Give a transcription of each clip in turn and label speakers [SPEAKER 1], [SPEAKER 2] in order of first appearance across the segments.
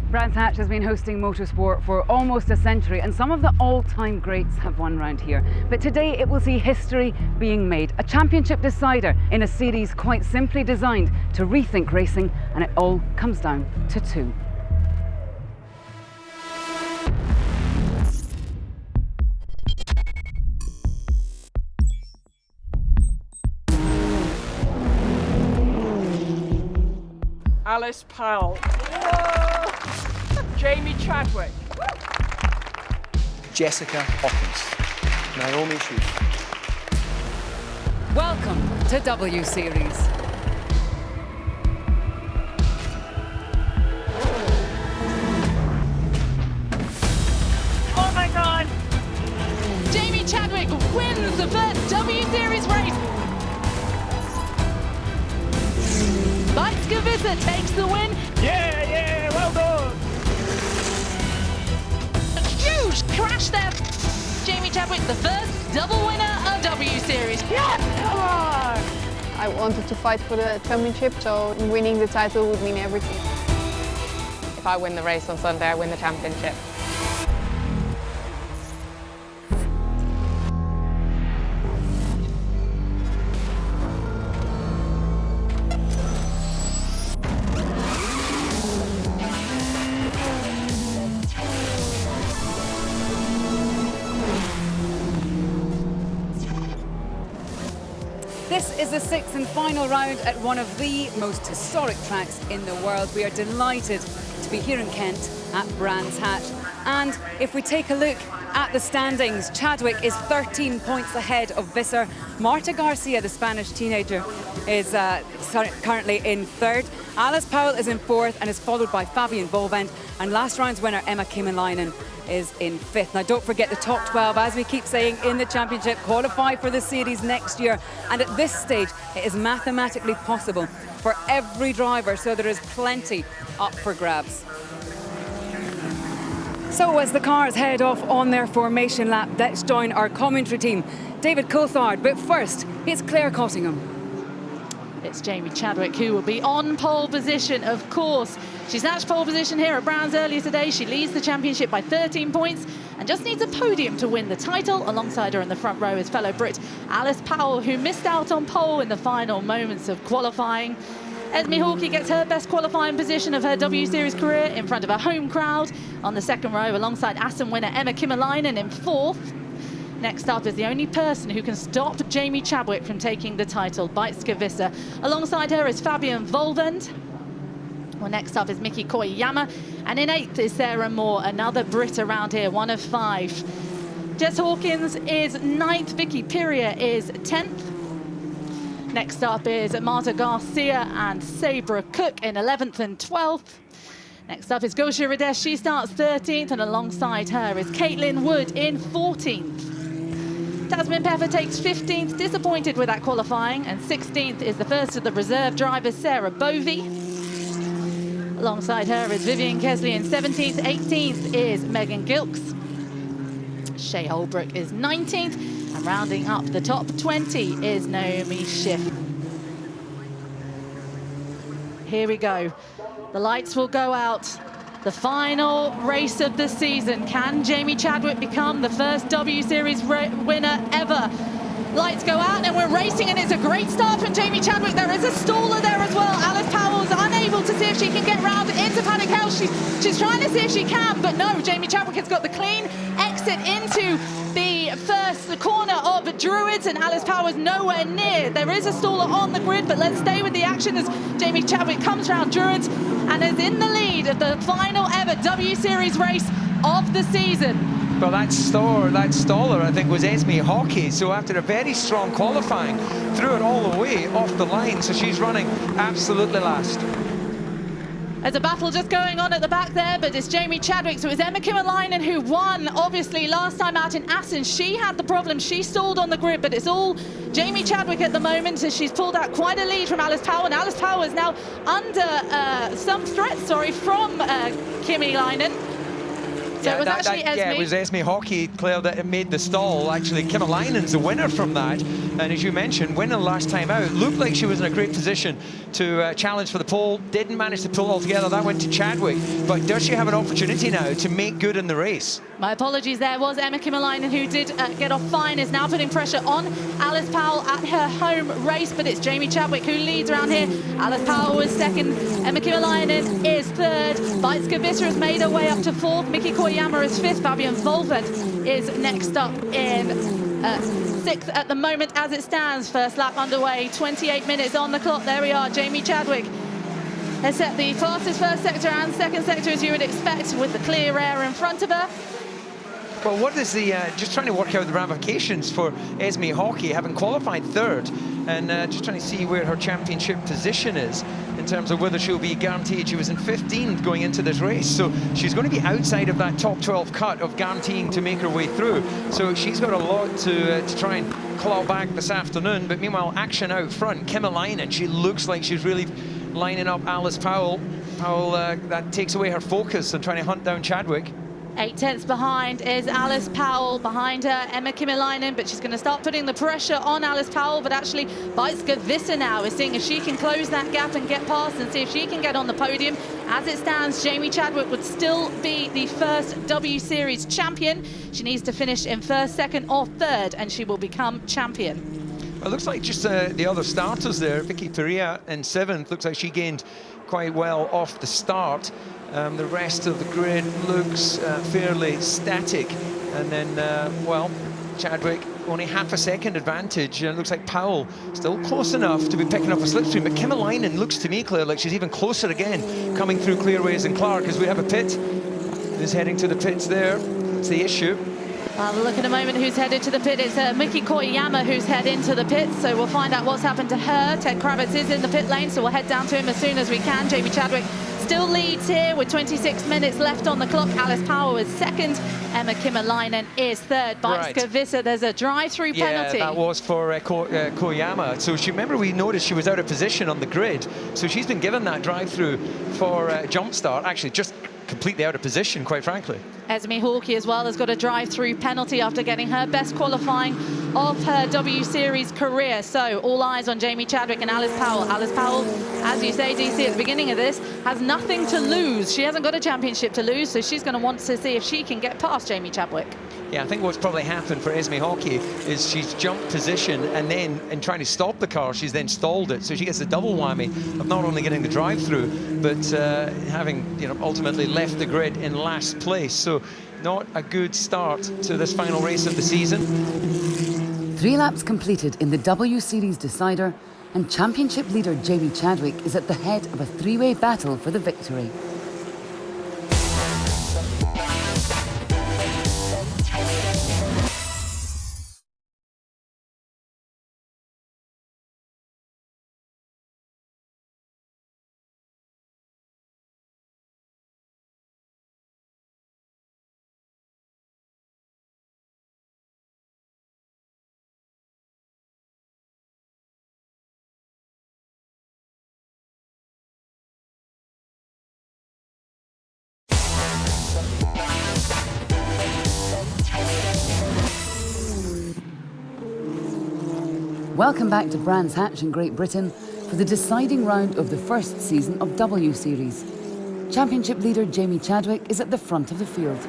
[SPEAKER 1] Brands Hatch has been hosting motorsport for almost a century, and some of the all-time greats have won round here. But today it will see history being made, a championship decider in a series quite simply designed to rethink racing, and it all comes down to two.
[SPEAKER 2] Alice Powell. Jamie Chadwick.
[SPEAKER 3] Jessica Hawkins. Naomi Schuh.
[SPEAKER 1] Welcome to W Series.
[SPEAKER 2] Oh my God!
[SPEAKER 4] Jamie Chadwick wins the first W Series race. Skavissa takes the win.
[SPEAKER 2] Yeah, well done.
[SPEAKER 4] A huge crash there. Jamie Chadwick, the first double winner of W Series.
[SPEAKER 2] Yes, come on.
[SPEAKER 5] I wanted to fight for the championship, so winning the title would mean everything. If I win the race on Sunday, I win the championship.
[SPEAKER 1] This is the sixth and final round at one of the most historic tracks in the world. We are delighted to be here in Kent at Brands Hatch. And if we take a look at the standings, Chadwick is 13 points ahead of Visser. Marta Garcia, the Spanish teenager, is currently in third. Alice Powell is in fourth and is followed by Fabian Volvend. And last round's winner, Emma Kimmelainen, is in fifth. Now, don't forget the top 12, as we keep saying, in the championship, qualify for the series next year. And at this stage, it is mathematically possible for every driver, so there is plenty up for grabs. So as the cars head off on their formation lap, let's join our commentary team, David Coulthard. But first, it's Claire Cottingham.
[SPEAKER 4] It's Jamie Chadwick who will be on pole position, of course. She snatched pole position here at Brands earlier today. She leads the championship by 13 points and just needs a podium to win the title. Alongside her in the front row is fellow Brit Alice Powell, who missed out on pole in the final moments of qualifying. Esme Hawkey gets her best qualifying position of her W Series career in front of a home crowd on the second row, alongside Assen winner Emma Kimmelainen in fourth. Next up is the only person who can stop Jamie Chadwick from taking the title, Bite Skavissa. Alongside her is Fabian Volvend. Well, next up is Miki Koiyama. And in eighth is Sarah Moore, another Brit around here, one of five. Jess Hawkins is ninth. Vicky Piria is 10th. Next up is Marta Garcia and Sabra Cook in 11th and 12th. Next up is Gosha Radesh. She starts 13th, and alongside her is Caitlin Wood in 14th. Tasmin Peffer takes 15th, disappointed with that qualifying, and 16th is the first of the reserve drivers, Sarah Bovey. Alongside her is Vivian Kesley in 17th, 18th is Megan Gilks. Shea Holbrook is 19th, and rounding up the top 20 is Naomi Schiff. Here we go. The lights will go out. The final race of the season. Can Jamie Chadwick become the first W Series winner ever? Lights go out and we're racing, and it's a great start from Jamie Chadwick. There is a staller there as well. Alice Powell's unable to see if she can get round into Paddock House. She's trying to see if she can, but no, Jamie Chadwick has got the clean exit into the first corner of Druids, and Alice Powell's nowhere near. There is a staller on the grid, but let's stay with the action as Jamie Chadwick comes round Druids and is in the lead of the final ever W Series race of the season.
[SPEAKER 3] Well, that staller, I think, was Esme Hawkey. So after a very strong qualifying, threw it all the way off the line. So she's running absolutely last.
[SPEAKER 4] There's a battle just going on at the back there, but it's Jamie Chadwick. So it was Emma Kimmelainen who won, obviously, last time out in Assen. She had the problem. She stalled on the grid, but it's all Jamie Chadwick at the moment, as she's pulled out quite a lead from Alice Powell. And Alice Powell is now under some threat, from Kimmelainen. So it was actually Esme.
[SPEAKER 3] Yeah, it was Esme Hawkey, Claire, that made the stall. Actually, Kimmelainen's the winner from that. And as you mentioned, winning last time out, looked like she was in a great position to challenge for the pole. Didn't manage to pull it all together. That went to Chadwick. But does she have an opportunity now to make good in the race?
[SPEAKER 4] My apologies, there was Emma Kimmelainen, who did get off fine, is now putting pressure on Alice Powell at her home race, but it's Jamie Chadwick who leads around here. Alice Powell was second, Emma Kimmelainen is third, Weitske Visser has made her way up to fourth, Miki Koyama is fifth, Fabian Volvent is next up in sixth at the moment as it stands. First lap underway, 28 minutes on the clock. There we are, Jamie Chadwick has set the fastest first sector and second sector, as you would expect, with the clear air in front of her.
[SPEAKER 3] Well, what is the, just trying to work out the ramifications for Esme Hockey, having qualified third, and just trying to see where her championship position is in terms of whether she'll be guaranteed. She was in 15th going into this race, so she's going to be outside of that top 12 cut of guaranteeing to make her way through. So she's got a lot to try and claw back this afternoon. But meanwhile, action out front, Kimmelainen, she looks like she's really lining up Alice Powell. Powell, that takes away her focus on trying to hunt down Chadwick.
[SPEAKER 4] 8 tenths behind is Alice Powell, behind her Emma Kimmelainen, but she's going to start putting the pressure on Alice Powell. But actually, Weitske Visser now is seeing if she can close that gap and get past and see if she can get on the podium. As it stands, Jamie Chadwick would still be the first W Series champion. She needs to finish in first, second or third, and she will become champion.
[SPEAKER 3] Well, it looks like just the other starters there. Vicky Perea in 7th. Looks like she gained quite well off the start. The rest of the grid looks fairly static. And then, well, Chadwick only half a second advantage. It looks like Powell still close enough to be picking up a slipstream. But Kimmelainen looks to me, Claire, like she's even closer again, coming through Clearways and Clark, as we have a pit. Who's heading to the pits there? That's the issue.
[SPEAKER 4] Well, we'll look in a moment who's headed to the pit. It's Miki Koyama who's heading to the pit, so we'll find out what's happened to her. Ted Kravitz is in the pit lane, so we'll head down to him as soon as we can. Jamie Chadwick still leads here with 26 minutes left on the clock. Alice Powell is second. Emma Kimmelainen is third. Weitske Visser, there's a drive-through penalty.
[SPEAKER 3] Yeah, that was for Koyama. So remember, we noticed she was out of position on the grid. So she's been given that drive-through for jump start. Actually, just completely out of position, quite frankly.
[SPEAKER 4] Esme Hawkey as well has got a drive-through penalty after getting her best qualifying of her W Series career. So all eyes on Jamie Chadwick and Alice Powell. Alice Powell, as you say, DC, at the beginning of this, has nothing to lose. She hasn't got a championship to lose, so she's going to want to see if she can get past Jamie Chadwick.
[SPEAKER 3] Yeah, I think what's probably happened for Esme Hockey is she's jumped position, and then in trying to stop the car, she's then stalled it. So she gets the double whammy of not only getting the drive-through, but having, ultimately left the grid in last place. So not a good start to this final race of the season.
[SPEAKER 6] 3 laps completed in the W Series decider, and championship leader Jamie Chadwick is at the head of a 3-way battle for the victory. Welcome back to Brands Hatch in Great Britain for the deciding round of the first season of W Series. Championship leader Jamie Chadwick is at the front of the field.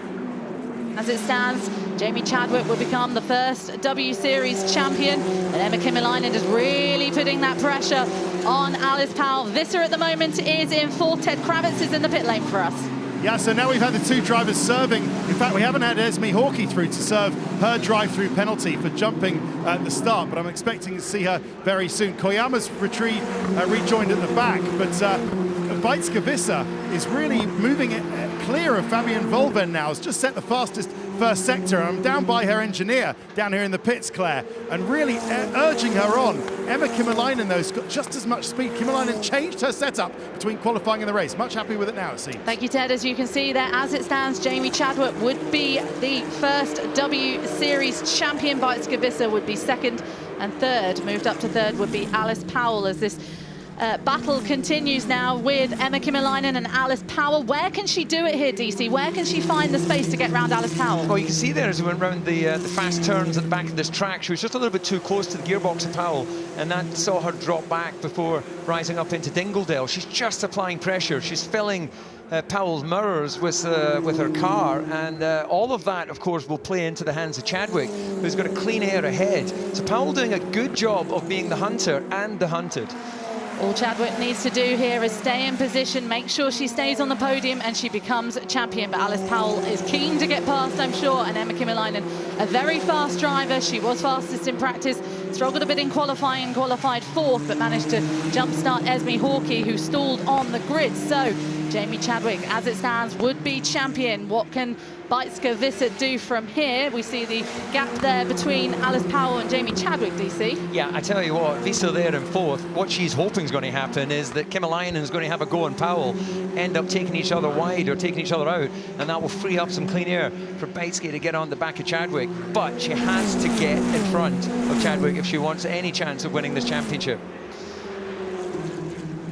[SPEAKER 4] As it stands, Jamie Chadwick will become the first W Series champion, and Emma Kimmelainen is really putting that pressure on Alice Powell. Visser at the moment is in fourth. Ted Kravitz is in the pit lane for us.
[SPEAKER 7] Yeah, so now we've had the 2 drivers serving. In fact, we haven't had Esme Hawkey through to serve her drive-through penalty for jumping at the start, but I'm expecting to see her very soon. Koyama's rejoined at the back, but Weitske Visser is really moving it clear of Fabian Volven now. Has just set the fastest first sector. I'm down by her engineer down here in the pits, Claire, and really urging her on. Emma Kimmelainen, though, has got just as much speed. Kimmelainen changed her setup between qualifying and the race. Much happy with it now, it seems.
[SPEAKER 4] Thank you, Ted. As you can see there, as it stands, Jamie Chadwick would be the first W Series champion. Weitske Visser would be second, and third, moved up to third, would be Alice Powell, as this battle continues now with Emma Kymäläinen and Alice Powell. Where can she do it here, DC? Where can she find the space to get round Alice Powell?
[SPEAKER 3] Well, you can see there as we went round the fast turns at the back of this track, she was just a little bit too close to the gearbox of Powell, and that saw her drop back before rising up into Dingledale. She's just applying pressure. She's filling Powell's mirrors with her car, and all of that, of course, will play into the hands of Chadwick, who's got a clean air ahead. So Powell doing a good job of being the hunter and the hunted.
[SPEAKER 4] All Chadwick needs to do here is stay in position, make sure she stays on the podium, and she becomes champion. But Alice Powell is keen to get past, I'm sure, and Emma Kymäläinen, a very fast driver. She was fastest in practice, struggled a bit in qualifying, qualified fourth, but managed to jumpstart Esme Hawkey, who stalled on the grid. So Jamie Chadwick, as it stands, would be champion. What can Beitske Visser do from here? We see the gap there between Alice Powell and Jamie Chadwick, DC.
[SPEAKER 3] Yeah, I tell you what, Visser there in fourth. What she's hoping is going to happen is that Kymäläinen is going to have a go on Powell, end up taking each other wide or taking each other out, and that will free up some clean air for Beitske to get on the back of Chadwick. But she has to get in front of Chadwick if she wants any chance of winning this championship.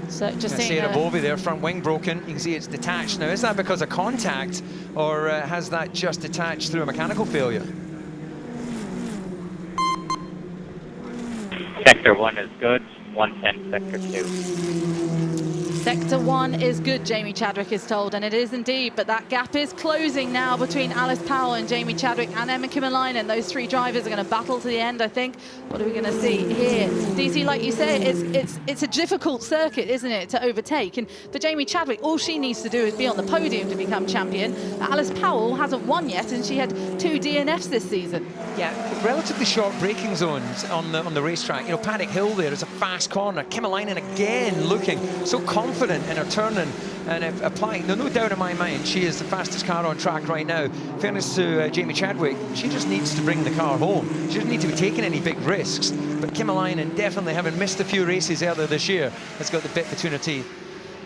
[SPEAKER 4] So just seeing
[SPEAKER 3] Sarah Bovey there, front wing broken. You can see it's detached. Now, is that because of contact, or has that just detached through a mechanical failure?
[SPEAKER 8] Sector 1 is good, 110 Sector 2.
[SPEAKER 4] Sector 1 is good, Jamie Chadwick is told, and it is indeed, but that gap is closing now between Alice Powell and Jamie Chadwick and Emma Kymäläinen. Those three drivers are going to battle to the end, I think. What are we going to see here? DC, like you say, it's a difficult circuit, isn't it, to overtake? And for Jamie Chadwick, all she needs to do is be on the podium to become champion. Alice Powell hasn't won yet, and she had 2 DNFs this season.
[SPEAKER 3] Yeah, relatively short braking zones on the racetrack. You know, Paddock Hill there is a fast corner. Kymäläinen again looking so confident in her turning and applying. No doubt in my mind, she is the fastest car on track right now. In fairness to Jamie Chadwick, she just needs to bring the car home. She doesn't need to be taking any big risks. But Kymäläinen, definitely having missed a few races earlier this year, has got the bit between her teeth.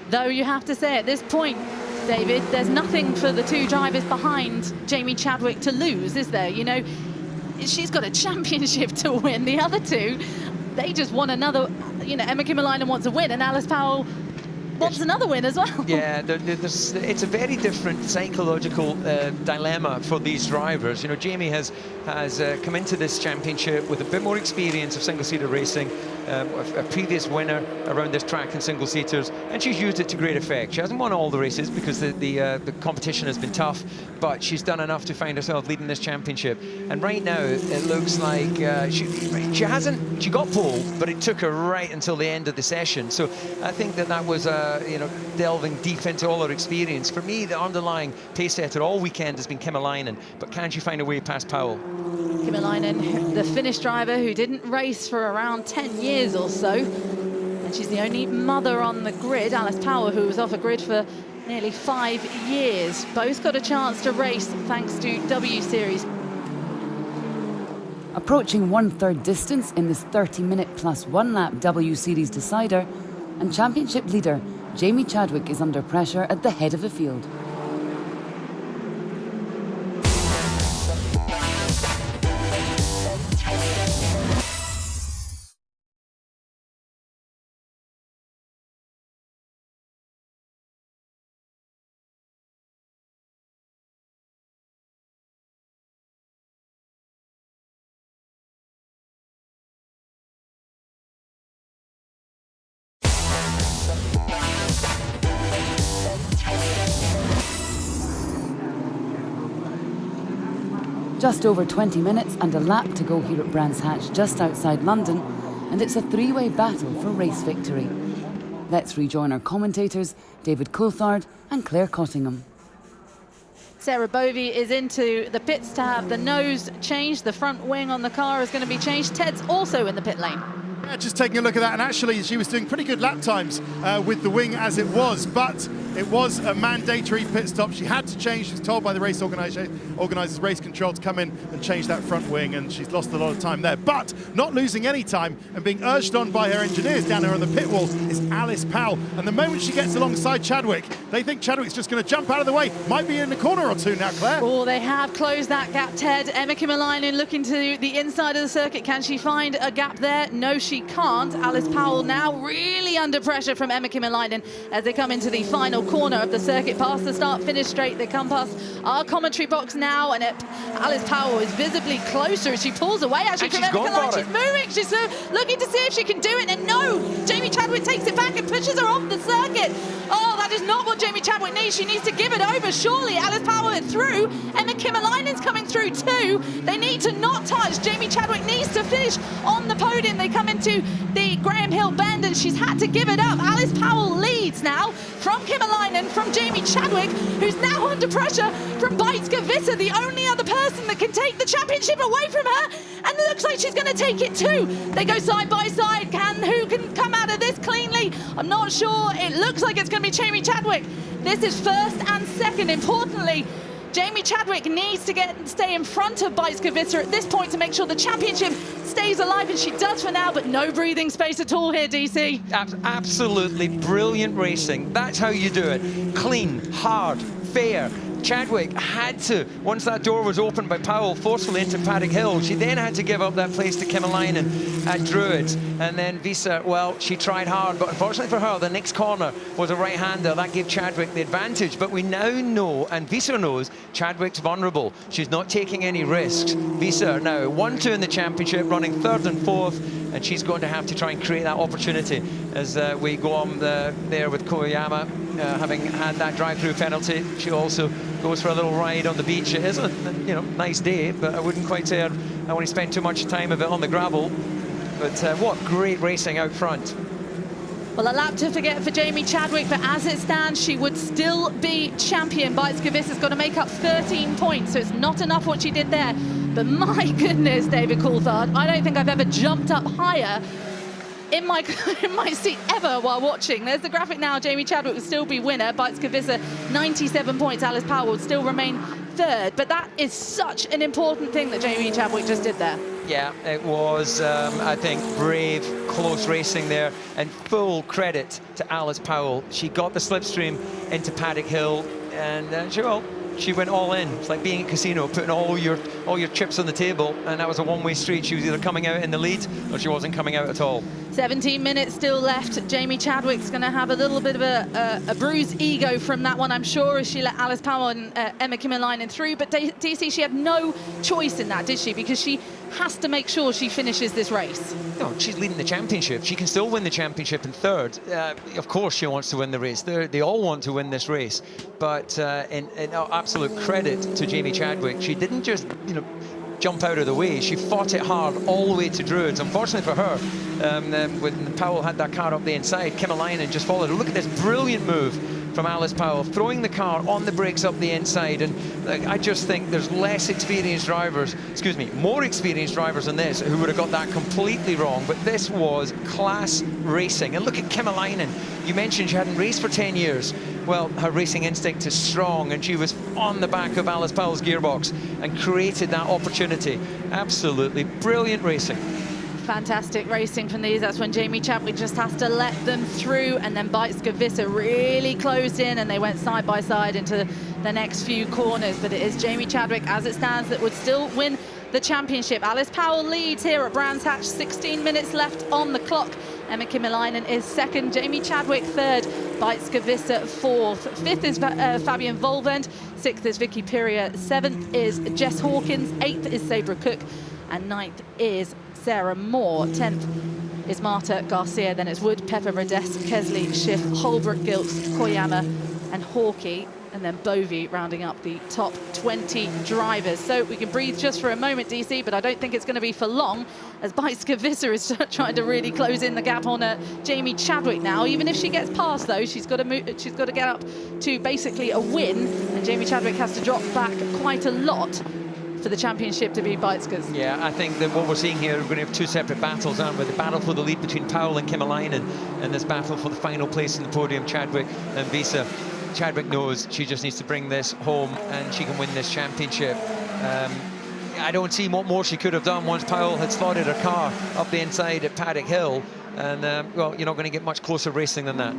[SPEAKER 4] Though you have to say, at this point, David, there's nothing for the two drivers behind Jamie Chadwick to lose, is there? You know, she's got a championship to win. The other two, they just want another. You know, Emma Kymäläinen wants a win, and Alice Powell wants another win as well. Yeah,
[SPEAKER 3] it's a very different psychological dilemma for these drivers. You know, Jamie has come into this championship with a bit more experience of single-seater racing, a previous winner around this track in single-seaters, and she's used it to great effect. She hasn't won all the races because the competition has been tough, but she's done enough to find herself leading this championship. And right now, it looks like she got pole, but it took her right until the end of the session. So I think that was you know, delving deep into all her experience. For me, the underlying pace setter all weekend has been Kymäläinen, but can she find a way past Powell?
[SPEAKER 4] Kymäläinen, the Finnish driver who didn't race for around 10 years or so, and she's the only mother on the grid. Alice Powell, who was off a grid for nearly 5 years. Both got a chance to race thanks to W Series.
[SPEAKER 6] Approaching 1/3 distance in this 30-minute plus 1 lap W Series decider, and championship leader Jamie Chadwick is under pressure at the head of the field. Just over 20 minutes and a lap to go here at Brands Hatch, just outside London, and it's a three-way battle for race victory. Let's rejoin our commentators, David Coulthard and Claire Cottingham.
[SPEAKER 4] Sarah Bovey is into the pits to have the nose changed. The front wing on the car is going to be changed. Ted's also in the pit lane.
[SPEAKER 7] Yeah, just taking a look at that, and actually she was doing pretty good lap times with the wing as it was, but it was a mandatory pit stop. She had to change. She was told by the race organisers, race control, to come in and change that front wing, and she's lost a lot of time there. But not losing any time and being urged on by her engineers down here on the pit wall is Alice Powell. And the moment she gets alongside Chadwick, they think Chadwick's just going to jump out of the way. Might be in a corner or two now, Claire.
[SPEAKER 4] Oh, they have closed that gap, Ted. Emma Kymäläinen looking to the inside of the circuit. Can she find a gap there? No, she she can't. Alice Powell now really under pressure from Emma Kymäläinen as they come into the final corner of the circuit. Past the start-finish straight, they come past our commentary box now, and Alice Powell is visibly closer as she pulls away actually from Emma Kymäläinen. She's moving, she's looking to see if she can do it, and no! Jamie Chadwick takes it back and pushes her off the circuit. Oh, that is not what Jamie Chadwick needs. She needs to give it over, surely. Alice Powell through. Emma Kymäläinen's coming through too. They need to not touch. Jamie Chadwick needs to finish on the podium. They come into the Graham Hill bend and she's had to give it up. Alice Powell leads now from Kymäläinen, from Jamie Chadwick, who's now under pressure from Beitske Visser, the only other person that can take the championship away from her, and it looks like she's going to take it too. They go side by side. Who can come out of this cleanly? I'm not sure. It looks like it's going to be Jamie Chadwick. This is first and second. Importantly, Jamie Chadwick needs to stay in front of Beitske Visser at this point to make sure the championship stays alive, and she does for now, but no breathing space at all here, DC.
[SPEAKER 3] Absolutely brilliant racing. That's how you do it. Clean, hard, fair. Chadwick had to, once that door was opened by Powell forcefully into Paddock Hill, she then had to give up that place to Kymäläinen at Druids. And then Visser, well, she tried hard, but unfortunately for her, the next corner was a right-hander. That gave Chadwick the advantage. But we now know, and Visser knows, Chadwick's vulnerable. She's not taking any risks. Visser now 1-2 in the championship, running third and fourth, and she's going to have to try and create that opportunity as we go on there with Koyama. Having had that drive-through penalty, she also goes for a little ride on the beach. It is a nice day, but I wouldn't quite say I want to spend too much time of it on the gravel. But what great racing out front.
[SPEAKER 4] Well, a lap to forget for Jamie Chadwick, but as it stands, she would still be champion. Beitske Visser's got to make up 13 points, so it's not enough what she did there. But my goodness, David Coulthard, I don't think I've ever jumped up higher in my seat ever while watching. There's the graphic now. Jamie Chadwick would still be winner. Beitske Visser, 97 points. Alice Powell would still remain third. But that is such an important thing that Jamie Chadwick just did there.
[SPEAKER 3] Yeah, it was, I think, brave, close racing there, and full credit to Alice Powell. She got the slipstream into Paddock Hill, and she went all in. It's like being at a casino, putting all your chips on the table, and that was a one-way street. She was either coming out in the lead or she wasn't coming out at all. 17
[SPEAKER 4] minutes still left. Jamie Chadwick's going to have a little bit of a bruised ego from that one, I'm sure, as she let Alice Powell and Emma Kymäläinen through. But DC, she had no choice in that, did she? Because she has to make sure she finishes this race.
[SPEAKER 3] No, she's leading the championship. She can still win the championship in third. Of course she wants to win the race. They all want to win this race. But in absolute credit to Jamie Chadwick, she didn't just, jump out of the way. She fought it hard all the way to Druids. Unfortunately for her, when Powell had that car up the inside, Kymäläinen just followed her. Look at this brilliant move from Alice Powell, throwing the car on the brakes up the inside. And I just think there's more experienced drivers than this who would have got that completely wrong. But this was class racing. And look at Kymäläinen. You mentioned she hadn't raced for 10 years. Well, her racing instinct is strong, and she was on the back of Alice Powell's gearbox and created that opportunity. Absolutely brilliant racing.
[SPEAKER 4] Fantastic racing from these. That's when Jamie Chadwick just has to let them through, and then Beitske Visser really closed in, and they went side by side into the next few corners. But it is Jamie Chadwick, as it stands, that would still win the championship. Alice Powell leads here at Brands Hatch, 16 minutes left on the clock. Emma Kymäläinen is second, Jamie Chadwick third, Beitske Visser fourth. Fifth is Fabian Volvend, sixth is Vicky Piria, seventh is Jess Hawkins, eighth is Sabra Cook, and ninth is Sarah Moore. 10th is Marta Garcia, then it's Wood, Pepper, Rades, Kesley, Schiff, Holbrook, Gilks, Koyama and Hawkey, and then Bovey rounding up the top 20 drivers. So we can breathe just for a moment, DC, but I don't think it's going to be for long, as Beitske Visser is trying to really close in the gap on Jamie Chadwick now. Even if she gets past, though, she's got to get up to basically a win, and Jamie Chadwick has to drop back quite a lot for the championship to be Beitske's.
[SPEAKER 3] Yeah, I think that what we're seeing here, we're going to have two separate battles, aren't we? The battle for the lead between Powell and Kymäläinen, and this battle for the final place in the podium, Chadwick and Visser. Chadwick knows she just needs to bring this home and she can win this championship. I don't see what more she could have done once Powell had slotted her car up the inside at Paddock Hill, and well, you're not going to get much closer racing than that.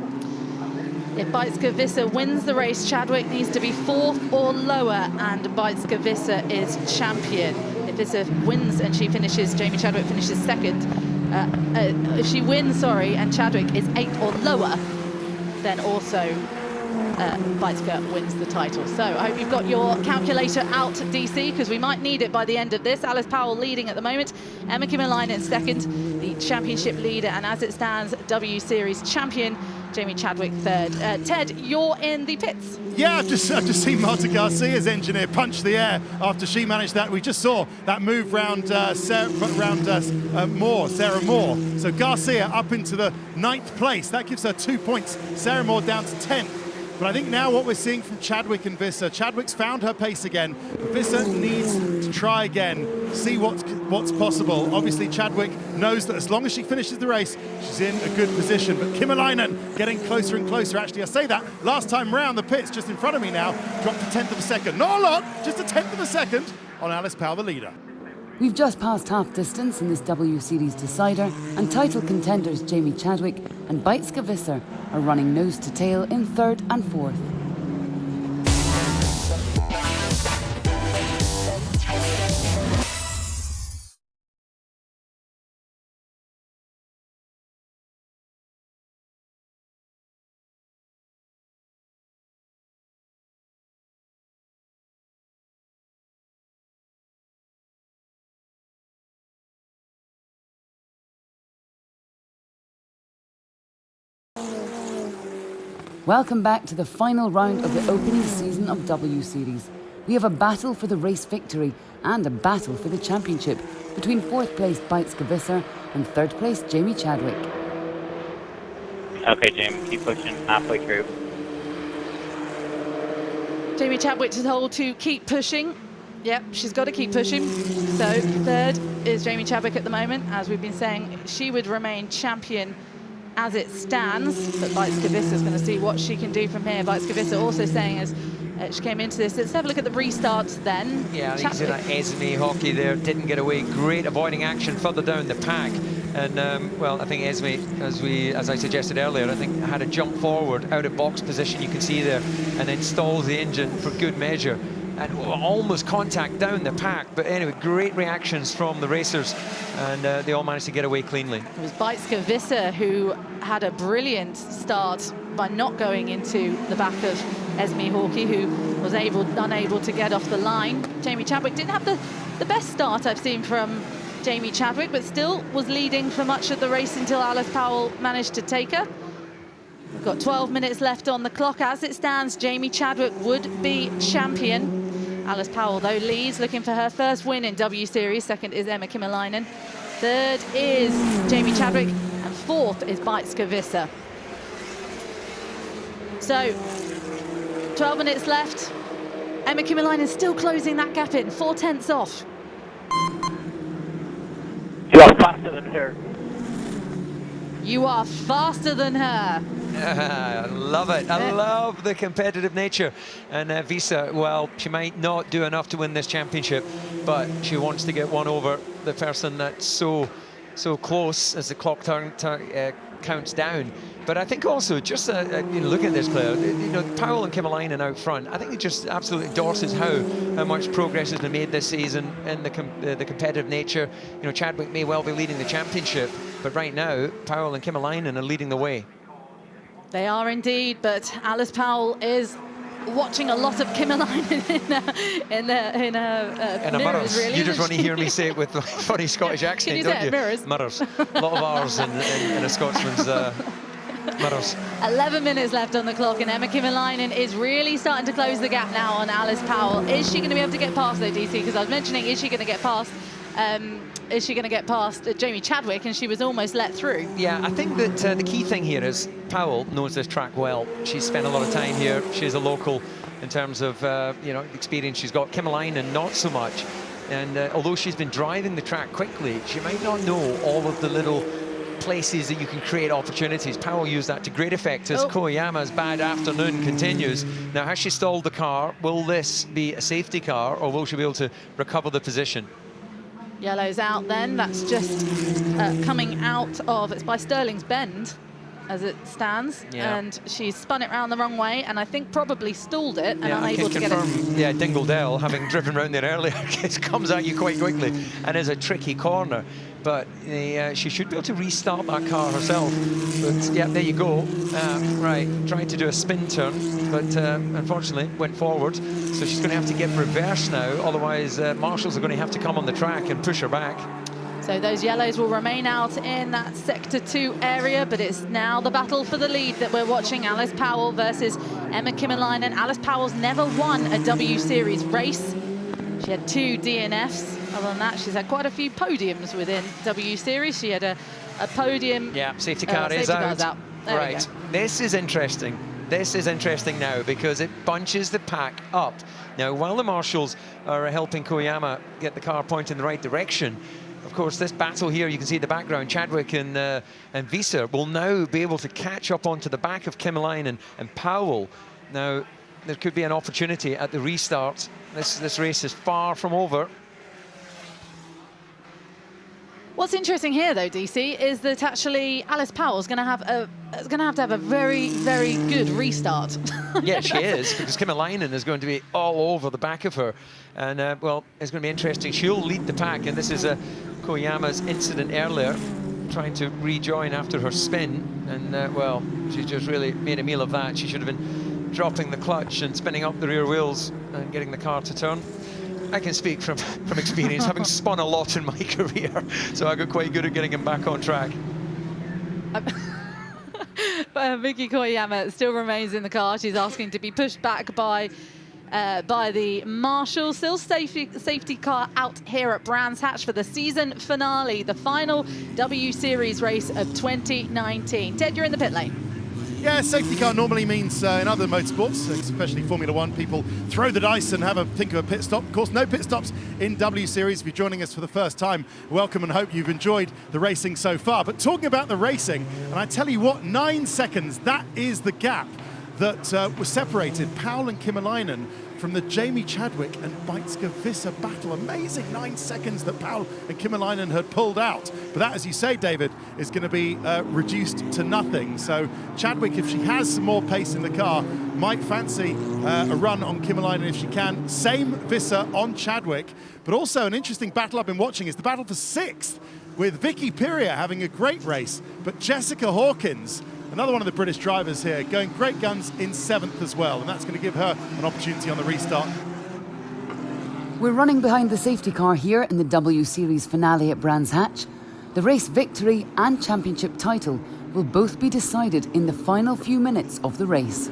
[SPEAKER 4] If Beitske Visser wins the race, Chadwick needs to be fourth or lower, and Beitske Visser is champion. If Visser wins and she finishes, Jamie Chadwick finishes second, if she wins, sorry, and Chadwick is 8 or lower, then also Beitske wins the title. So I hope you've got your calculator out, DC, because we might need it by the end of this. Alice Powell leading at the moment, Emma Kymäläinen second, the championship leader, and as it stands, W Series champion Jamie Chadwick third. Ted, you're in the pits.
[SPEAKER 7] Yeah, I've just seen Marta Garcia's engineer punch the air after she managed that. We just saw that move round Sarah Moore. So Garcia up into the 9th place. That gives her 2 points. Sarah Moore down to 10th. But I think now what we're seeing from Chadwick and Visser, Chadwick's found her pace again. Visser needs to try again, see what's possible. Obviously, Chadwick knows that as long as she finishes the race, she's in a good position. But Kymäläinen getting closer and closer. Actually, I say that last time round, the pits just in front of me now dropped a 10th of a second. Not a lot, just a 10th of a second on Alice Powell, the leader.
[SPEAKER 6] We've just passed half distance in this W Series decider, and title contenders Jamie Chadwick and Beitske Visser are running nose to tail in 3rd and 4th. Welcome back to the final round of the opening season of W Series. We have a battle for the race victory and a battle for the championship between 4th place Beitske Visser and 3rd place Jamie Chadwick.
[SPEAKER 8] Okay, Jamie, keep pushing halfway through.
[SPEAKER 4] Jamie Chadwick is told to keep pushing. Yep, she's got to keep pushing. So 3rd is Jamie Chadwick at the moment. As we've been saying, she would remain champion as it stands, but Beitske Visser is going to see what she can do from here. Beitske Visser also saying as she came into this, let's have a look at the restarts then.
[SPEAKER 3] Yeah, I think you see that Esme Hockey there, didn't get away. Great avoiding action further down the pack. And, well, I think Esme, as I suggested earlier, I think had a jump forward out of box position, you can see there, and then stalls the engine for good measure. And almost contact down the pack, but anyway, great reactions from the racers, and they all managed to get away cleanly.
[SPEAKER 4] It was Beitske Visser who had a brilliant start by not going into the back of Esme Hockey, who was unable to get off the line. Jamie Chadwick didn't have the best start I've seen from Jamie Chadwick, but still was leading for much of the race until Alice Powell managed to take her. We've got 12 minutes left on the clock. As it stands, Jamie Chadwick would be champion. Alice Powell, though, leads, looking for her first win in W Series. 2nd is Emma Kymäläinen. 3rd is Jamie Chadwick. And 4th is Beitske Visser. So, 12 minutes left. Emma Kymäläinen still closing that gap in, 4/10 off.
[SPEAKER 8] You are faster than her.
[SPEAKER 4] You are faster than her.
[SPEAKER 3] I love it. I love the competitive nature. And Visser, well, she might not do enough to win this championship, but she wants to get one over the person that's so close as the clock counts down. But I think also, just looking at this, Claire, Powell and Kymäläinen out front, I think it just absolutely endorses how much progress has been made this season in the competitive nature. Chadwick may well be leading the championship, but right now, Powell and Kymäläinen are leading the way.
[SPEAKER 4] They are indeed, but Alice Powell is watching a lot of Kymäläinen in her mirrors, really.
[SPEAKER 3] You just want to hear me say it with a funny Scottish accent,
[SPEAKER 4] you
[SPEAKER 3] don't
[SPEAKER 4] say
[SPEAKER 3] you?
[SPEAKER 4] Mirrors.
[SPEAKER 3] Mirrors. A lot of R's in a Scotsman's mirrors.
[SPEAKER 4] 11 minutes left on the clock, and Emma Kymäläinen is really starting to close the gap now on Alice Powell. Is she going to be able to get past, though, DC? Because I was mentioning, is she going to get past? Is she going to get past Jamie Chadwick, and she was almost let through?
[SPEAKER 3] Yeah, I think that the key thing here is Powell knows this track well. She's spent a lot of time here. She's a local in terms of experience she's got. Kymäläinen not so much. And although she's been driving the track quickly, she might not know all of the little places that you can create opportunities. Powell used that to great effect as Koyama's bad afternoon continues. Now, has she stalled the car? Will this be a safety car, or will she be able to recover the position?
[SPEAKER 4] Yellow's out then. That's just coming out of, it's by Stirling's Bend as it stands.
[SPEAKER 3] Yeah.
[SPEAKER 4] And she's spun it round the wrong way, and I think probably stalled it and unable to get it.
[SPEAKER 3] Yeah, Dingledell, having driven round there earlier, it comes at you quite quickly and is a tricky corner. but she should be able to restart that car herself. But yeah, there you go. Right, tried to do a spin turn, but unfortunately went forward. So she's going to have to get reverse now, otherwise marshals are going to have to come on the track and push her back.
[SPEAKER 4] So those yellows will remain out in that Sector 2 area, but it's now the battle for the lead that we're watching. Alice Powell versus Emma Kimmelainen. Alice Powell's never won a W Series race. She had 2 DNFs. Other than that, she's had quite a few podiums within W Series. She had a podium.
[SPEAKER 3] Yeah, safety car is out. Right, this is interesting. This is interesting now because it bunches the pack up. Now, while the marshals are helping Koyama get the car pointing in the right direction, of course, this battle here, you can see in the background, Chadwick and Visser will now be able to catch up onto the back of Kimmelainen and Powell. Now, there could be an opportunity at the restart. This race is far from over.
[SPEAKER 4] What's interesting here, though, DC, is that actually Alice Powell's going to have a very, very good restart.
[SPEAKER 3] Yeah, she is, because Kimmelainen is going to be all over the back of her. And, well, it's going to be interesting. She'll lead the pack, and this is Koyama's incident earlier, trying to rejoin after her spin. And, well, she just really made a meal of that. She should have been dropping the clutch and spinning up the rear wheels and getting the car to turn. I can speak from experience, having spun a lot in my career, so I got quite good at getting him back on track.
[SPEAKER 4] Miki Koyama still remains in the car. She's asking to be pushed back by the marshals. Still safety car out here at Brands Hatch for the season finale, the final W Series race of 2019. Ted, you're in the pit lane.
[SPEAKER 7] Yeah, safety car normally means in other motorsports, especially Formula One, people throw the dice and think of a pit stop. Of course, no pit stops in W Series. If you're joining us for the first time, welcome and hope you've enjoyed the racing so far. But talking about the racing, and I tell you what, 9 seconds, that is the gap that was separated Powell and Kimmelainen from the Jamie Chadwick and Beitske Visser battle. Amazing 9 seconds that Powell and Kimmelainen had pulled out. But that, as you say, David, is going to be reduced to nothing. So Chadwick, if she has some more pace in the car, might fancy a run on Kimmelainen if she can. Same Visser on Chadwick. But also an interesting battle I've been watching is the battle for 6th, with Vicky Piria having a great race, but Jessica Hawkins, another one of the British drivers here, going great guns in 7th as well, and that's going to give her an opportunity on the restart.
[SPEAKER 6] We're running behind the safety car here in the W Series finale at Brands Hatch. The race victory and championship title will both be decided in the final few minutes of the race.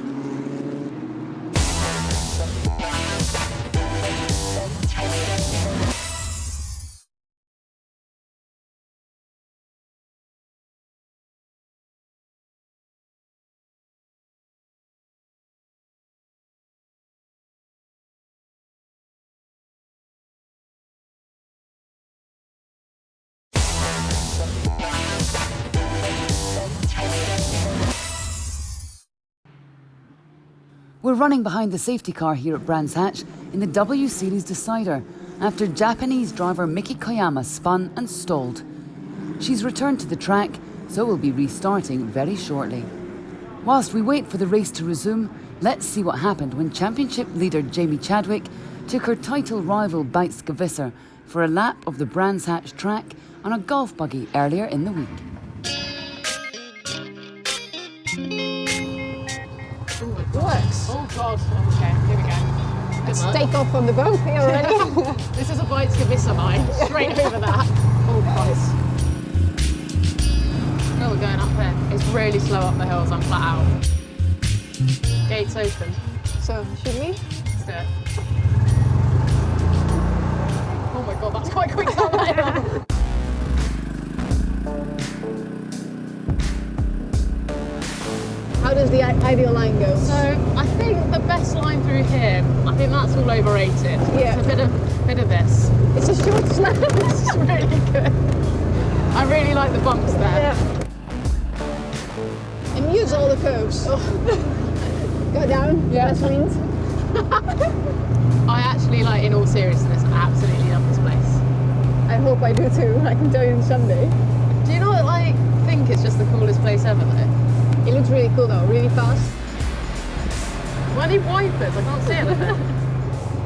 [SPEAKER 6] We're running behind the safety car here at Brands Hatch in the W Series decider after Japanese driver Miki Koyama spun and stalled. She's returned to the track, so we'll be restarting very shortly. Whilst we wait for the race to resume, let's see what happened when championship leader Jamie Chadwick took her title rival Beitske Visser for a lap of the Brands Hatch track on a golf buggy earlier in the week.
[SPEAKER 5] Works. Oh God. Okay, here we go. Let's take off on the bump here already.
[SPEAKER 2] This is a Beitske Visser line. Straight over that.
[SPEAKER 5] Oh Christ.
[SPEAKER 2] Oh, we're going up here. It's really slow up the hills. I'm flat out. Gates open.
[SPEAKER 5] So, should we?
[SPEAKER 2] Let's do it. Oh my God, that's quite quick down there.
[SPEAKER 5] How does the ideal line go?
[SPEAKER 2] So I think the best line through here, I think that's all overrated.
[SPEAKER 5] Yeah.
[SPEAKER 2] It's a bit of this.
[SPEAKER 5] It's a short slab.
[SPEAKER 2] This is really good. I really like the bumps there.
[SPEAKER 5] Yeah. And use all the curves. Oh. Go down. Yeah. That's wind.
[SPEAKER 2] I actually, like, in all seriousness, absolutely love this place.
[SPEAKER 5] I hope I do too. I can tell you on Sunday.
[SPEAKER 2] Do you not think it's just the coolest place ever though?
[SPEAKER 5] It looks really cool though, really fast.
[SPEAKER 2] Why need wipers? I can't see anything.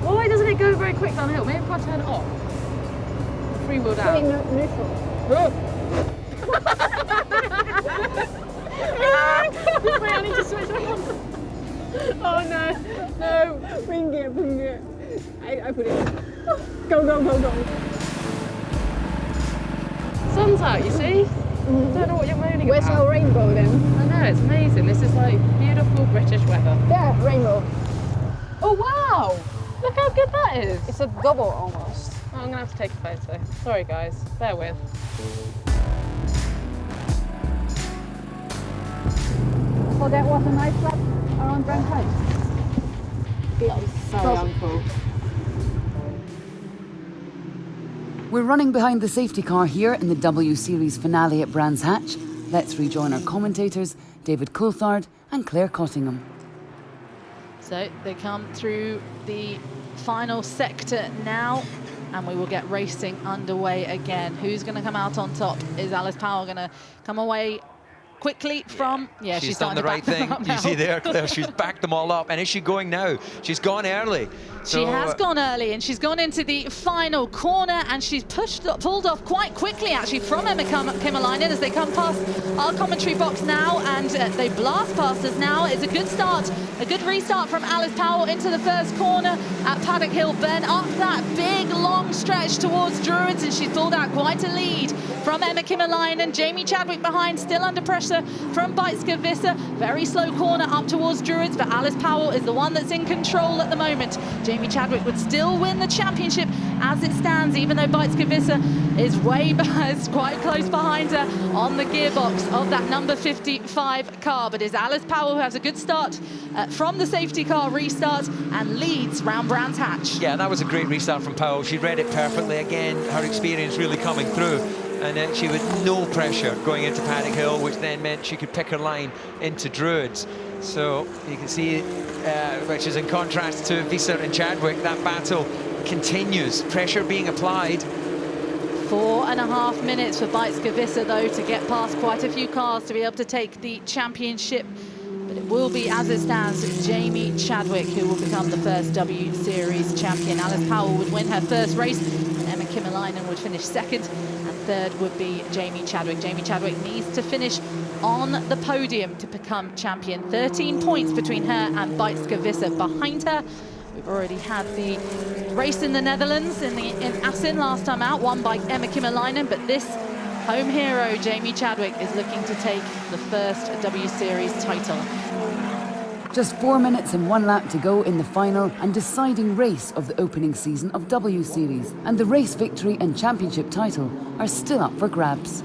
[SPEAKER 2] Why doesn't it go very quick downhill? Maybe if I turn it off. Freewheel down.
[SPEAKER 5] Pretty neutral.
[SPEAKER 2] Wait, I need to switch on. Oh no, no, bring it. I put it. Go. Sun's out, you see? I don't know what you're moaning
[SPEAKER 5] Where's
[SPEAKER 2] about.
[SPEAKER 5] our rainbow then?
[SPEAKER 2] I know, it's amazing. This is like beautiful British weather.
[SPEAKER 5] Yeah, rainbow.
[SPEAKER 2] Oh wow! Look how good that is.
[SPEAKER 5] It's a double almost.
[SPEAKER 2] Oh, I'm gonna have to take a photo. Sorry guys, bear with.
[SPEAKER 5] So that was a nice lap around Brands Hatch.
[SPEAKER 2] That was so uncool.
[SPEAKER 6] We're running behind the safety car here in the W Series finale at Brands Hatch. Let's rejoin our commentators, David Coulthard and Claire Cottingham.
[SPEAKER 4] So they come through the final sector now, and we will get racing underway again. Who's going to come out on top? Is Alice Powell going to come away quickly from... Yeah,
[SPEAKER 3] she's done the right thing. You see there, Claire, she's backed them all up. And is she going now? She's gone early. So,
[SPEAKER 4] she has gone early, and she's gone into the final corner, and she's pulled off quite quickly, actually, from Emma Kimmerleinen as they come past our commentary box now, and they blast past us now. It's a good start, a good restart from Alice Powell into the first corner at Paddock Hill Bend, up that big, long stretch towards Druids, and she's pulled out quite a lead from Emma Kimmerleinen. Jamie Chadwick behind, still under pressure from Beitske Visser. Very slow corner up towards Druids, but Alice Powell is the one that's in control at the moment. Jamie Chadwick would still win the championship as it stands, even though Beitske Visser is way behind, quite close behind her on the gearbox of that number 55 car. But it's Alice Powell who has a good start from the safety car restart and leads round Brands Hatch.
[SPEAKER 3] Yeah, that was a great restart from Powell. She read it perfectly. Again, her experience really coming through. And she had no pressure going into Paddock Hill, which then meant she could pick her line into Druids. So you can see, which is in contrast to Visser and Chadwick, that battle continues. Pressure being applied.
[SPEAKER 4] 4.5 minutes for Beitske Visser, though, to get past quite a few cars to be able to take the championship. But it will be, as it stands, Jamie Chadwick who will become the first W Series champion. Alice Powell would win her first race, and Emma Kimmerleinen would finish second. Third would be Jamie Chadwick. Jamie Chadwick needs to finish on the podium to become champion. 13 points between her and Beitske Visser behind her. We've already had the race in the Netherlands in Assen last time out, won by Emma Kimmerleinen, but this home hero, Jamie Chadwick, is looking to take the first W Series title.
[SPEAKER 6] Just 4 minutes and 1 lap to go in the final and deciding race of the opening season of W Series. And the race victory and championship title are still up for grabs.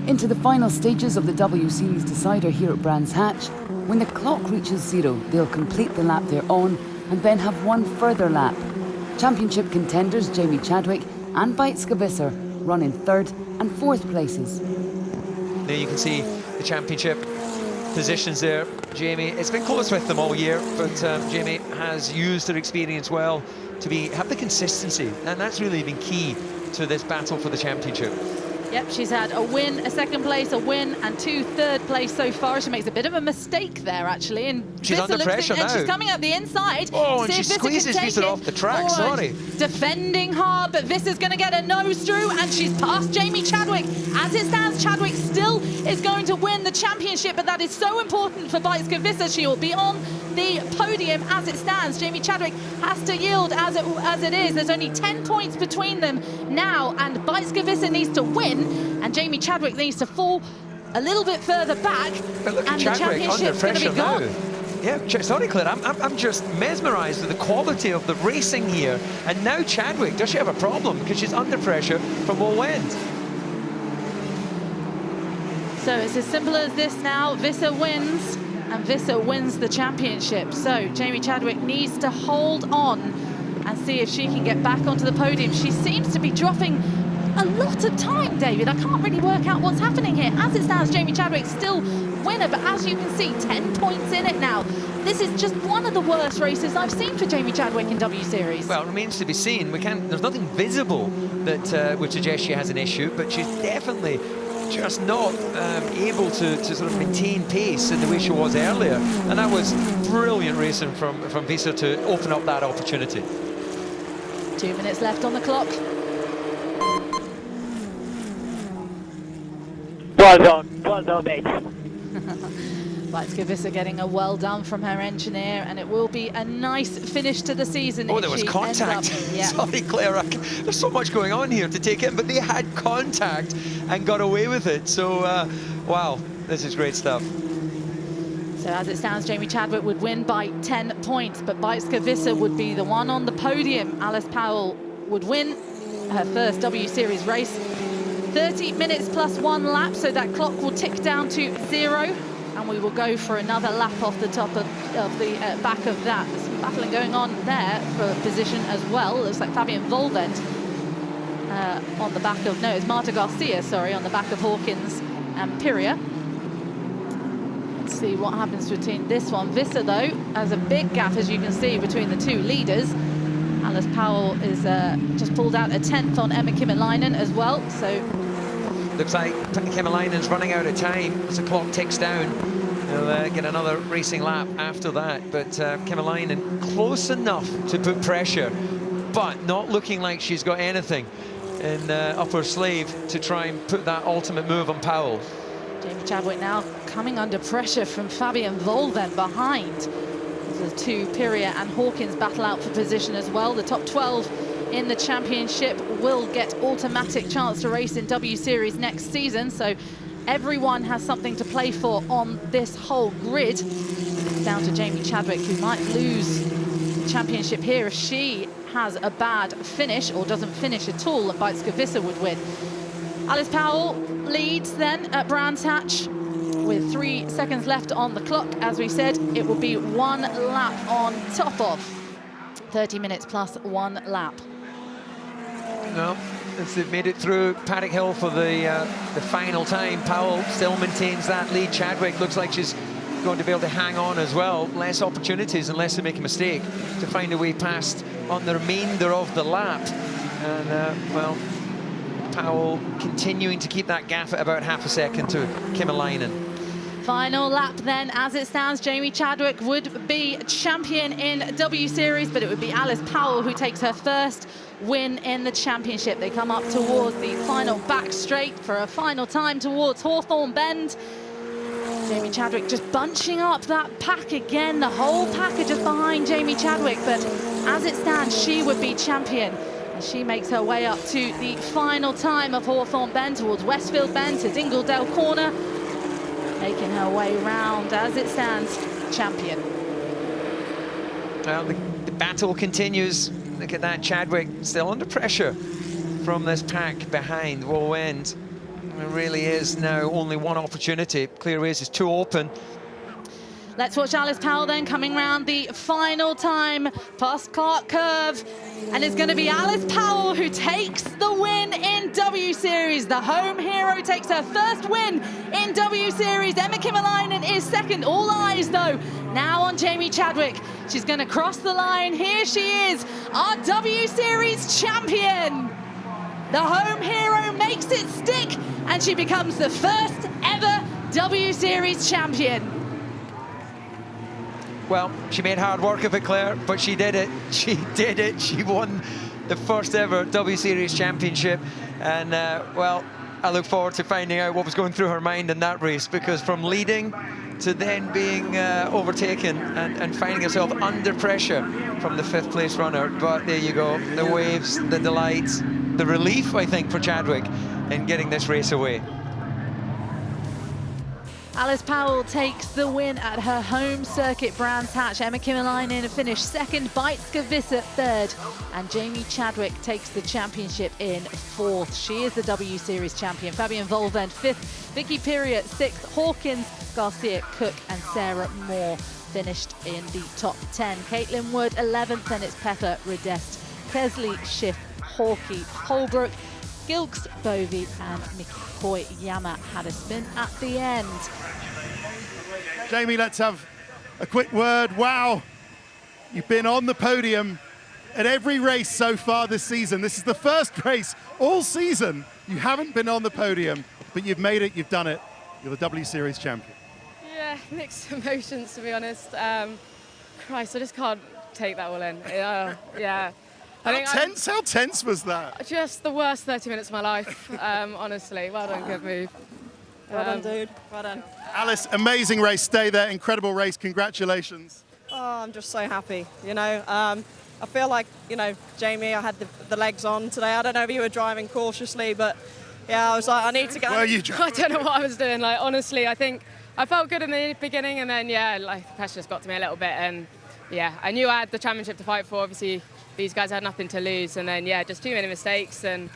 [SPEAKER 6] Into the final stages of the W Series decider here at Brands Hatch. When the clock reaches 0, they'll complete the lap they're on and then have one further lap. Championship contenders Jamie Chadwick and Beitske Visser run in 3rd and 4th places.
[SPEAKER 3] There you can see the championship positions there. Jamie, it's been close with them all year, but Jamie has used her experience well to have the consistency, and that's really been key to this battle for the championship.
[SPEAKER 4] Yep, she's had a win, a 2nd place, a win, and 2 3rd place so far. She makes a bit of a mistake there, actually. And
[SPEAKER 3] she's under pressure now.
[SPEAKER 4] And she's coming up the inside.
[SPEAKER 3] Oh, and she squeezes Visser off the track, sorry.
[SPEAKER 4] Defending hard, but Visser's going to get a nose through, and she's past Jamie Chadwick. As it stands, Chadwick still is going to win the championship, but that is so important for Beitske Visser. She will be on the podium as it stands. Jamie Chadwick has to yield as it is. There's only 10 points between them now, and Beitske Visser needs to win, and Jamie Chadwick needs to fall a little bit further back,
[SPEAKER 3] but look at
[SPEAKER 4] and the
[SPEAKER 3] Chadwick
[SPEAKER 4] championship's going to be gone.
[SPEAKER 3] Now. Yeah, sorry, Claire, I'm just mesmerised with the quality of the racing here. And now Chadwick, does she have a problem? Because she's under pressure from all ends.
[SPEAKER 4] So it's as simple as this now. Visser wins, and Visser wins the championship. So Jamie Chadwick needs to hold on and see if she can get back onto the podium. She seems to be dropping a lot of time, David. I can't really work out what's happening here. As it stands, Jamie Chadwick still winner, but as you can see, 10 points in it now. This is just one of the worst races I've seen for Jamie Chadwick in W Series.
[SPEAKER 3] Well, it remains to be seen. There's nothing visible that would suggest she has an issue, but she's definitely just not able to sort of maintain pace in the way she was earlier. And that was brilliant racing from Visa to open up that opportunity.
[SPEAKER 4] 2 minutes left on the clock.
[SPEAKER 8] Well done, mate.
[SPEAKER 4] Visa getting a well done from her engineer, and it will be a nice finish to the season.
[SPEAKER 3] Oh, there was contact. Sorry, Claire, there's so much going on here to take in, but they had contact and got away with it. So, wow, this is great stuff.
[SPEAKER 4] So as it stands, Jamie Chadwick would win by 10 points, but Visa would be the one on the podium. Alice Powell would win her first W Series race. 30 minutes plus 1 lap, so that clock will tick down to 0. And we will go for another lap off the top of the back of that. There's some battling going on there for position as well. Looks like Fabian Volvent on the back of, no, it's Marta Garcia, sorry, on the back of Hawkins and Piria. Let's see what happens between this one. Visa, though, has a big gap, as you can see, between the two leaders. Alice Powell is just pulled out a 10th on Emma Kymäläinen as well, so...
[SPEAKER 3] Looks like Kymäläinen's running out of time as the clock ticks down. They'll get another racing lap after that, but Kymäläinen close enough to put pressure, but not looking like she's got anything in up her sleeve to try and put that ultimate move on Powell.
[SPEAKER 4] Jamie Chadwick now coming under pressure from Fabian Volvent behind. The two, Piria and Hawkins, battle out for position as well. The top 12 in the championship will get automatic chance to race in W Series next season, so everyone has something to play for on this whole grid. It's down to Jamie Chadwick, who might lose the championship here if she has a bad finish or doesn't finish at all, and Visa would win. Alice Powell leads then at Brands Hatch with 3 seconds left on the clock. As we said, it will be 1 lap on top of 30 minutes plus 1 lap.
[SPEAKER 3] No, as they've made it through Paddock Hill for the final time, Powell still maintains that lead. Chadwick looks like she's going to be able to hang on as well. Less opportunities unless they make a mistake to find a way past on the remainder of the lap. And, well, Powell continuing to keep that gap at about half a second to Kymäläinen.
[SPEAKER 4] Final lap then, as it stands, Jamie Chadwick would be champion in W Series, but it would be Alice Powell who takes her first win in the championship. They come up towards the final back straight for a final time towards Hawthorne Bend. Jamie Chadwick just bunching up that pack again. The whole pack are just behind Jamie Chadwick, but as it stands, she would be champion. And she makes her way up to the final time of Hawthorne Bend towards Westfield Bend to Dingledale Corner, making her way round, as it stands, champion.
[SPEAKER 3] Well, the battle continues. Look at that, Chadwick still under pressure from this pack behind Wool End. It really is now only one opportunity. Clear Ways is too open.
[SPEAKER 4] Let's watch Alice Powell then coming round the final time past Clark Curve. And it's going to be Alice Powell who takes the win in W Series. The home hero takes her first win in W Series. Emma Kymäläinen is second. All eyes, though, now on Jamie Chadwick. She's going to cross the line. Here she is, our W Series champion. The home hero makes it stick, and she becomes the first ever W Series champion.
[SPEAKER 3] Well, she made hard work of it, Claire, but she did it. She did it. She won the first ever W Series championship. And, well, I look forward to finding out what was going through her mind in that race, because from leading to then being overtaken and finding herself under pressure from the 5th place runner. But there you go, the waves, the delights, the relief, I think, for Chadwick in getting this race away.
[SPEAKER 4] Alice Powell takes the win at her home circuit, Brands Hatch. Emma Kymäläinen finished second, Visa third, and Jamie Chadwick takes the championship in 4th. She is the W Series champion. Fabian Volvent 5th, Vicky Piria 6th, Hawkins, Garcia, Cook and Sarah Moore finished in the top 10. Caitlin Wood 11th, and it's Pepper Redest, Kesley Schiff, Hawkey, Holbrook, Gilks, Bovey and Mikoyama had a spin at the end.
[SPEAKER 7] Jamie, let's have a quick word. Wow, you've been on the podium at every race so far this season. This is the first race all season you haven't been on the podium. but you've made it, you've done it. You're the W Series champion.
[SPEAKER 2] Yeah, mixed emotions, to be honest. Christ, I just can't take that all in. Yeah.
[SPEAKER 7] How tense was that?
[SPEAKER 2] Just the worst 30 minutes of my life, honestly. Well done, good move.
[SPEAKER 9] Well done, dude. Well done.
[SPEAKER 7] Alice, amazing race. Stay there. Incredible race. Congratulations.
[SPEAKER 9] Oh, I'm just so happy. You know, I feel like, you know, Jamie, I had the legs on today. I don't know if you were driving cautiously, but yeah, I was like, I need to go.
[SPEAKER 7] Were you driving?
[SPEAKER 2] I don't know what I was doing. Like, honestly, I think I felt good in the beginning, and then, yeah, like, the pressure just got to me a little bit. And, yeah, I knew I had the championship to fight for. Obviously, these guys had nothing to lose. And then, yeah, just too many mistakes. And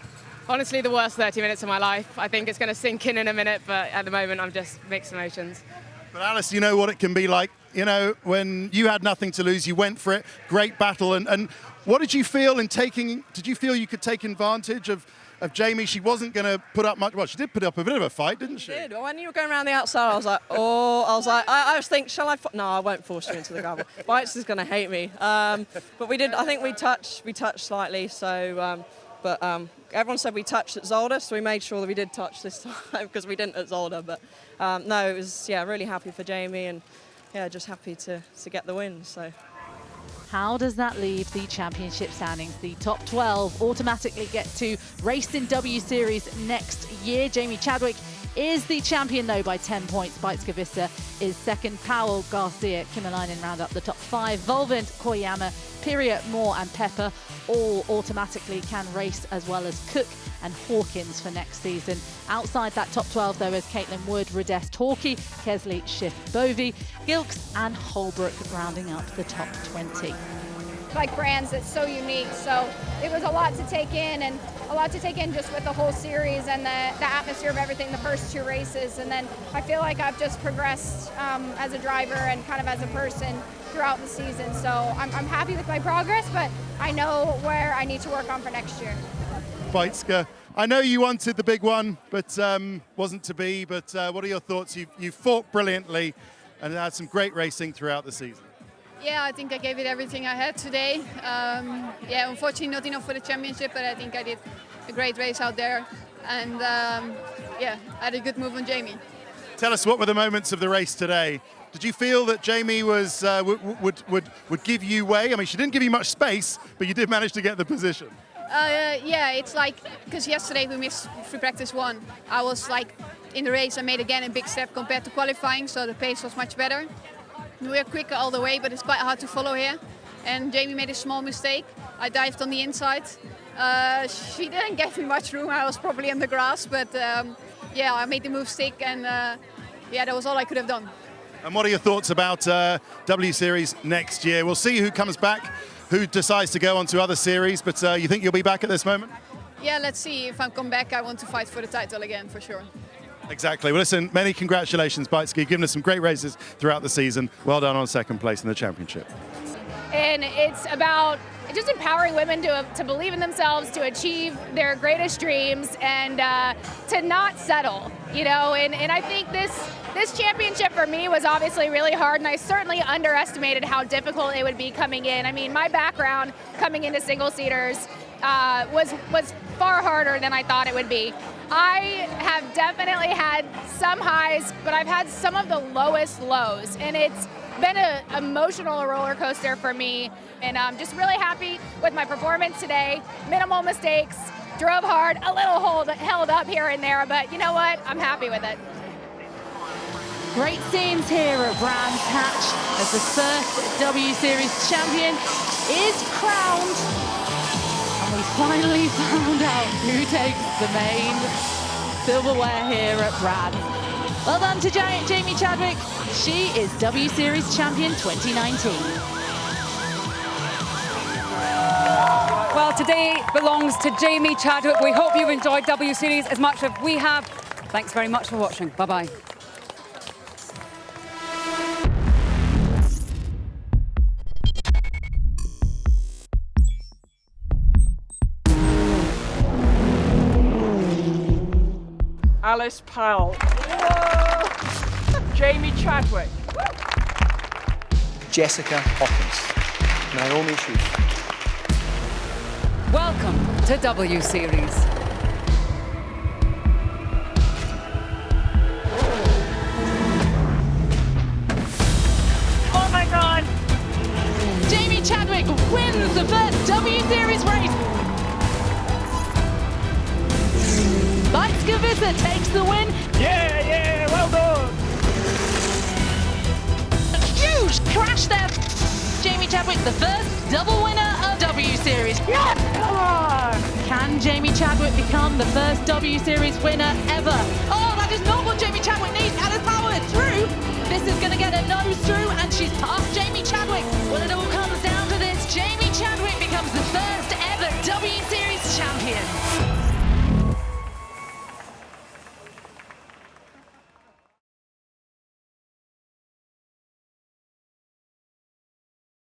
[SPEAKER 2] honestly, the worst 30 minutes of my life. I think it's going to sink in a minute, but at the moment, I'm just mixed emotions.
[SPEAKER 7] But Alice, you know what it can be like. You know, when you had nothing to lose, you went for it. Great battle. And what did you feel in taking? Did you feel you could take advantage of Jamie? She wasn't going to put up much. Well, she did put up a bit of a fight, didn't she?
[SPEAKER 9] I did. When you were going around the outside, I was like, I was thinking, shall I? No, I won't force you into the gravel. Bites is going to hate me. But we did. I think we touched slightly. So, but everyone said we touched at Zolder, so we made sure that we did touch this time because we didn't at Zolder. But no, it was really happy for Jamie, and yeah, just happy to get the win. So.
[SPEAKER 4] How does that leave the championship standings? The top 12 automatically get to race in W Series next year. Jamie Chadwick is the champion, though, by 10 points. Beitska is second. Powell, Garcia, Kimalainen round up the top 5. Volvent, Koyama, Piria, Moore and Pepper all automatically can race, as well as Cook and Hawkins for next season. Outside that top 12, though, is Caitlin Wood, Radest Hawkey, Kesley, Schiff, Bovey, Gilks and Holbrook rounding up the top 20.
[SPEAKER 10] Like brands that's so unique, so it was a lot to take in, and a lot to take in just with the whole series and the atmosphere of everything, the first 2 races, and then I feel like I've just progressed as a driver and kind of as a person throughout the season, so I'm happy with my progress, but I know where I need to work on for next year.
[SPEAKER 7] Beitska, I know you wanted the big one, but wasn't to be, but what are your thoughts? You fought brilliantly and had some great racing throughout the season.
[SPEAKER 10] Yeah, I think I gave it everything I had today. Yeah, unfortunately not enough for the championship, but I think I did a great race out there. And yeah, I had a good move on Jamie.
[SPEAKER 7] Tell us, what were the moments of the race today? Did you feel that Jamie was would give you way? I mean, she didn't give you much space, but you did manage to get the position.
[SPEAKER 10] Yeah, it's like, because yesterday we missed free practice 1. I was like, in the race I made again a big step compared to qualifying, so the pace was much better. We're quicker all the way, but it's quite hard to follow here. And Jamie made a small mistake. I dived on the inside. She didn't give me much room. I was probably in the grass, but yeah, I made the move stick, and yeah, that was all I could have done.
[SPEAKER 7] And what are your thoughts about W Series next year? We'll see who comes back, who decides to go on to other series, but you think you'll be back at this moment?
[SPEAKER 10] Yeah, let's see. If I come back, I want to fight for the title again, for sure.
[SPEAKER 7] Exactly. Well, listen, many congratulations, Beitska. You've given us some great races throughout the season. Well done on second place in the championship.
[SPEAKER 11] And it's about just empowering women to believe in themselves, to achieve their greatest dreams, and to not settle, you know. And I think this championship for me was obviously really hard, and I certainly underestimated how difficult it would be coming in. I mean, my background coming into single-seaters was far harder than I thought it would be. I have definitely had some highs, but I've had some of the lowest lows, and it's been an emotional roller coaster for me, and I'm just really happy with my performance today. Minimal mistakes, drove hard, a little held up here and there, but you know what? I'm happy with it.
[SPEAKER 4] Great scenes here at Brands Hatch as the first W Series champion is crowned. And we finally found out who takes the main silverware here at Brands. Well done to Jamie Chadwick. She is W Series champion 2019.
[SPEAKER 1] Well, today belongs to Jamie Chadwick. We hope you've enjoyed W Series as much as we have. Thanks very much for watching. Bye-bye.
[SPEAKER 12] Alice Powell. Jamie Chadwick.
[SPEAKER 13] Jessica Hawkins. Naomi Schuster.
[SPEAKER 1] Welcome to W Series.
[SPEAKER 4] match there. Jamie Chadwick, the first double winner of W Series.
[SPEAKER 12] Yes, come on!
[SPEAKER 4] Can Jamie Chadwick become the first W Series winner ever? Oh,